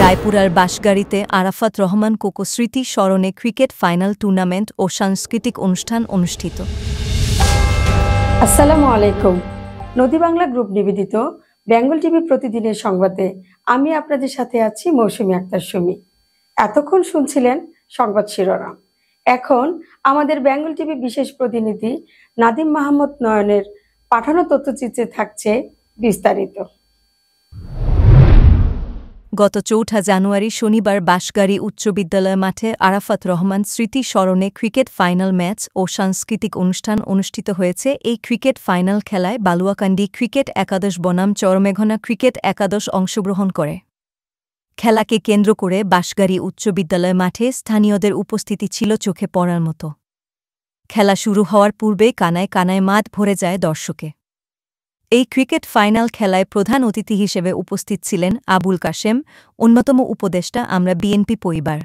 রায়পুরার বাঁশগাড়িতে Arafat Rahman cocoa স্মৃতি স্মরণে cricket final tournament ও সাংস্কৃতিক অনুষ্ঠান অনুষ্ঠিত। আসসালামু আলাইকুম। নদী বাংলা গ্রুপ নিবেদিত বেঙ্গল টিভি প্রতিদিনের সংবাদে আমি আপনাদের সাথে আছি মৌসুমী আক্তার সুমি। এতক্ষণ শুনছিলেন সংবাদ শিরোনাম। এখন আমাদের বেঙ্গল টিভি বিশেষ প্রতিনিধি নাদিম মাহমুদ নয়নের পাঠানো তথ্যচিত্রে থাকছে বিস্তারিত। গত ৪ জানুয়ারি শনিবার বাঁশগাড়ি উচ্চ বিদ্যালয় মাঠে আরাফাত রহমান স্মৃতি স্মরণে ক্রিকেট ফাইনাল ম্যাচ ও সাংস্কৃতিক অনুষ্ঠান অনুষ্ঠিত হয়েছে। এই ক্রিকেট ফাইনাল খেলায় বালুয়াকান্দি ক্রিকেট একাদশ বনাম চরমেঘনা ক্রিকেট একাদশ অংশগ্রহণ করে। খেলাকে কেন্দ্র করে বাঁশগাড়ি উচ্চ বিদ্যালয় মাঠে স্থানীয়দের উপস্থিতি ছিল চোখে পড়ার মতো। খেলা শুরু হওয়ার পূর্বেই কানায় কানায় মাঠ ভরে যায় দর্শকে। এই ক্রিকেট ফাইনাল খেলায় প্রধান অতিথি হিসেবে উপস্থিত ছিলেন আবুল কাশেম, অন্যতম উপদেষ্টা আমরা বিএনপি পরিবার।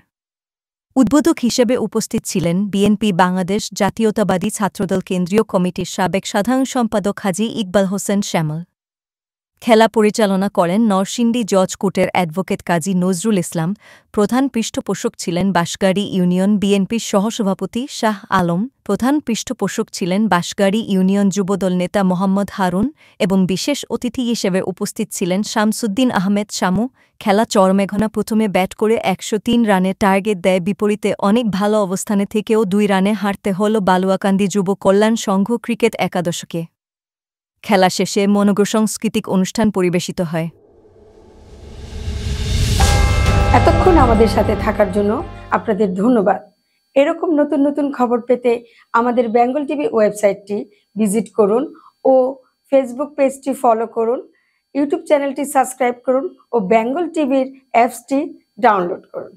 উদ্বোধক হিসেবে উপস্থিত ছিলেন বিএনপি বাংলাদেশ জাতীয়তাবাদী ছাত্রদল কেন্দ্রীয় কমিটির সাবেক সাধারণ সম্পাদক হাজী ইকবাল হোসেন শ্যামল। খেলা পরিচালনা করেন নরসিংদী জজ কোর্টের অ্যাডভোকেট কাজী নজরুল ইসলাম। প্রধান পৃষ্ঠপোষক ছিলেন বাঁশগাড়ি ইউনিয়ন বিএনপির সহসভাপতি শাহ আলম। প্রধান পৃষ্ঠপোষক ছিলেন বাঁশগাড়ি ইউনিয়ন যুবদল নেতা মোহাম্মদ হারুন এবং বিশেষ অতিথি হিসেবে উপস্থিত ছিলেন শামসুদ্দিন আহমেদ শামু। খেলা চরমেঘনা প্রথমে ব্যাট করে ১০৩ রানের টার্গেট দেয়। বিপরীতে অনেক ভালো অবস্থানে থেকেও ২ রানে হারতে হল বালুয়াকান্দি যুব কল্যাণ সংঘ ক্রিকেট একাদশকে। খেলা শেষে মনোসাংস্কৃতিক অনুষ্ঠান পরিবেশিত হয়। এতক্ষণ আমাদের সাথে থাকার জন্য আপনাদের ধন্যবাদ। এরকম নতুন নতুন খবর পেতে আমাদের বেঙ্গল টিভি ওয়েবসাইটটি ভিজিট করুন ও ফেসবুক পেজটি ফলো করুন, ইউটিউব চ্যানেলটি সাবস্ক্রাইব করুন ও বেঙ্গল টিভির অ্যাপসটি ডাউনলোড করুন।